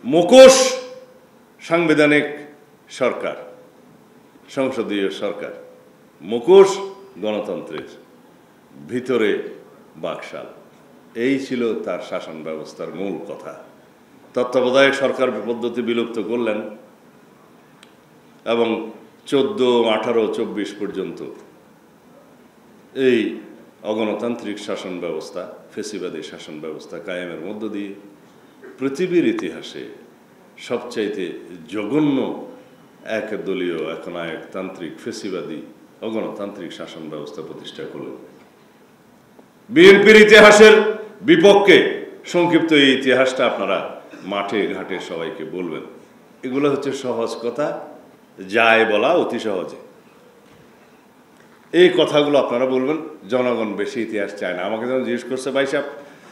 মুখোশ সাংবিধানিক সরকার, সংসদীয় সরকার, মুখোশ গণতন্ত্রের, ভিতরে বাকশাল। এই ছিল তার শাসন ব্যবস্থার মূল কথা। তত্ত্বাবধায়ক সরকার পদ্ধতি বিলুপ্ত করলেন এবং 14, 18, 24 পর্যন্ত এই অগণতান্ত্রিক শাসন ব্যবস্থা, ফেসিবাদী শাসন ব্যবস্থা কায়েমের মধ্য দিয়ে পৃথিবীর ইতিহাসে সবচাইতে জঘন্য একদলীয় একনায়কতান্ত্রিক ফেসিবাদী অগণতান্ত্রিক শাসন ব্যবস্থা প্রতিষ্ঠা করলেন। বিএনপির ইতিহাসের বিপক্ষে সংক্ষিপ্ত এই ইতিহাসটা আপনারা মাঠে ঘাটে সবাইকে বলবেন। এগুলো হচ্ছে সহজ কথা, যায় বলা অতি সহজে। এই কথাগুলো আপনারা বলবেন। জনগণ বেশি ইতিহাস চায় না। আমাকে যখন জিজ্ঞেস করছে, ভাই সাহেব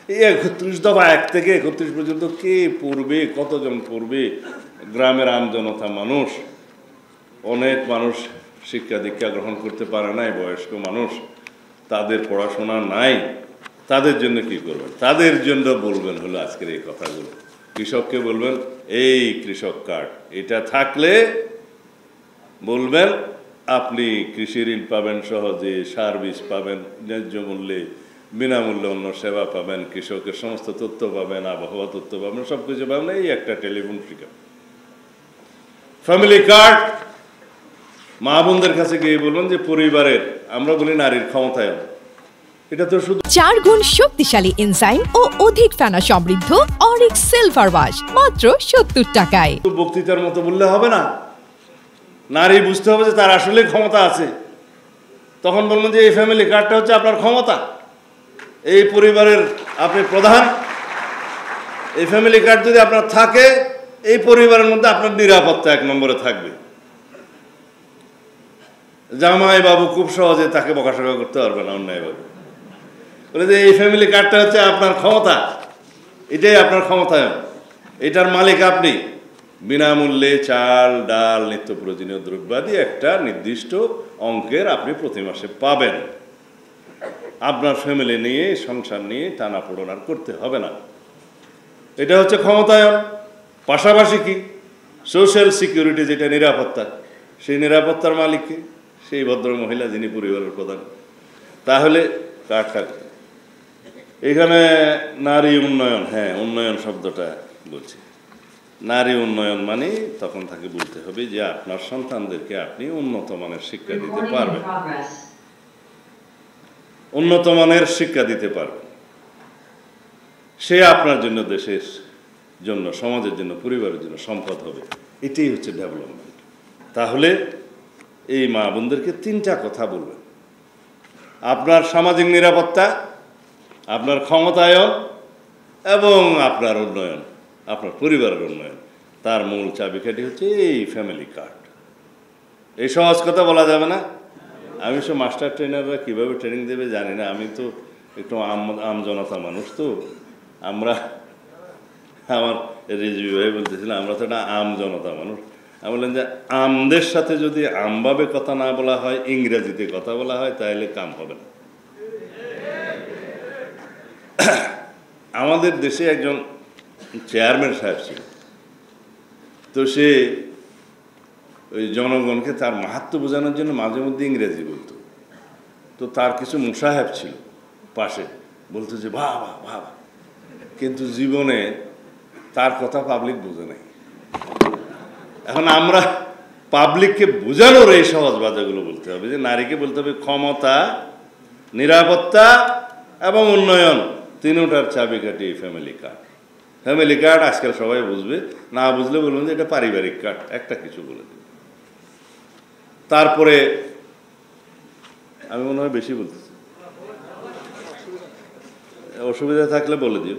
এই 31 দফা 1 থেকে 31 পর্যন্ত কে পড়বে, কতজন পড়বে? গ্রামের আমজনতা মানুষ, অনেক মানুষ শিক্ষা দীক্ষা গ্রহণ করতে পারে নাই, বয়স্ক মানুষ, তাদের পড়াশোনা নাই, তাদের জন্য কি করবেন? তাদের জন্য বলবেন হলো আজকের এই কথাগুলো। কৃষককে বলবেন এই কৃষক কার্ড, এটা থাকলে বলবেন আপনি কৃষি ঋণ পাবেন, সহজে সার বীজ পাবেন, ন্যায্য মূল্যে বিনামূল্যে অন্য সেবা পাবেন, কৃষকের সমস্ত তথ্য পাবেন, আবহাওয়া তথ্য পাবেন, সব কিছু পাবেন এই একটা টেলিফোন ফ্রিকা। ফ্যামিলি কার্ড, মা বোনদের কাছে গিয়ে বলবেন যে পরিবারের, আমরা বলি নারীর ক্ষমতায়ন, এটা তো শুধু 4 গুণ শক্তিশালী এনজাইম ও অধিক ফেনা সমৃদ্ধ অরিক্স সিলভার ওয়াশ মাত্র 70 টাকায়। বক্তৃতার মতো বললে হবে না, নারী বুঝতে হবে যে তার আসলে ক্ষমতা আছে। তখন বলবেন যে এই ফ্যামিলি কার্ডটা হচ্ছে আপনার ক্ষমতা, এই পরিবারের আপনি প্রধান, এই ফ্যামিলি কার্ড যদি আপনার থাকে এই পরিবারের মধ্যে আপনার নিরাপত্তা 1 নম্বরে থাকবে। জামাই বাবু খুব সহজে তাকে বকাশকা করতে পারবে না অন্যায় বাবু। বলে যে এই ফ্যামিলি কার্ডটা হচ্ছে আপনার ক্ষমতা, এটাই আপনার ক্ষমতায়ন, এটার মালিক আপনি। বিনামূল্যে চাল ডাল নিত্য প্রয়োজনীয় দ্রব্যাদি একটা নির্দিষ্ট অঙ্কের আপনি প্রতি মাসে পাবেন। আপনার ফ্যামিলি নিয়ে, সংসার নিয়ে টানাপোড়েন আর করতে হবে না। এটা হচ্ছে ক্ষমতায়ন। পাশাপাশি কি সোশ্যাল সিকিউরিটি, যেটা নিরাপত্তা, সেই নিরাপত্তার মালিককে সেই ভদ্র মহিলা যিনি পরিবারের প্রধান। তাহলে কার্ডটা এখানে নারী উন্নয়ন, হ্যাঁ উন্নয়ন শব্দটা বলছি। নারী উন্নয়ন মানে তখন তাকে বলতে হবে যে আপনার সন্তানদেরকে আপনি উন্নত মানের শিক্ষা দিতে পারবেন, উন্নত মানের শিক্ষা দিতে পারবেন। সে আপনার জন্য, দেশের জন্য, সমাজের জন্য, পরিবারের জন্য সম্পদ হবে। এটাই হচ্ছে ডেভেলপমেন্ট। তাহলে এই মা বোনদেরকে 3টা কথা বলবেন: আপনার সামাজিক নিরাপত্তা, আপনার ক্ষমতায়ন এবং আপনার উন্নয়ন, আপনার পরিবারের উন্নয়ন। তার মূল চাবিকাঠি হচ্ছে এই ফ্যামিলি কার্ড। এই সহজ কথা বলা যাবে না। আমি সব মাস্টার ট্রেনাররা কীভাবে ট্রেনিং দেবে জানি না। আমি তো একটু আমজনতা মানুষ, তো আমরা, আমার রেজবি ভাই বলতেছিলাম আমরা তো একটা আমজনতা মানুষ। আমি বললেন যে আমদের সাথে যদি আমভাবে কথা না বলা হয়, ইংরেজিতে কথা বলা হয়, তাহলে কাম হবে না। আমাদের দেশে একজন চেয়ারম্যান সাহেব ছিল, তো সে ওই জনগণকে তার মাহাত্ম্য বোঝানোর জন্য মাঝে মধ্যে ইংরেজি বলতো। তো তার কিছু মুসাহেব ছিল পাশে, বলতো যে বাবা বাবা, কিন্তু জীবনে তার কথা পাবলিক বোঝে নাই। এখন আমরা পাবলিককে বোঝানোর এই সহজ বাজাগুলো বলতে হবে, যে নারীকে বলতে হবে ক্ষমতা, নিরাপত্তা এবং উন্নয়ন, 3টার চাবিকাঠি ফ্যামিলি কার্ড। ফ্যামিলি কার্ড আজকাল সবাই বুঝবে, না বুঝলে বলবেন যে এটা পারিবারিক কার্ড, একটা কিছু বলে দেবে। তারপরে আমি মনে হয় বেশি বলতেছি, অসুবিধা থাকলে বলে দিও।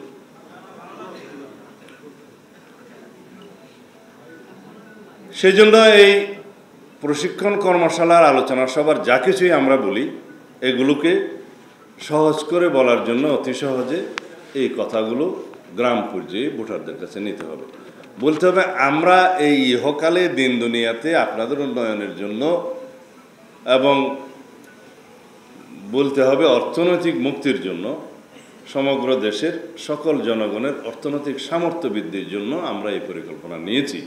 সেই জন্য এই প্রশিক্ষণ কর্মশালার আলোচনা সভার যা কিছুই আমরা বলি, এগুলোকে সহজ করে বলার জন্য অতি সহজে এই কথাগুলো গ্রাম পর্যায়ে ভোটারদের কাছে নিতে হবে। বলতে হবে আমরা এই ইহকালে দিন দুনিয়াতে আপনাদের উন্নয়নের জন্য, এবং বলতে হবে অর্থনৈতিক মুক্তির জন্য সমগ্র দেশের সকল জনগণের অর্থনৈতিক সামর্থ্য বৃদ্ধির জন্য আমরা এই পরিকল্পনা নিয়েছি।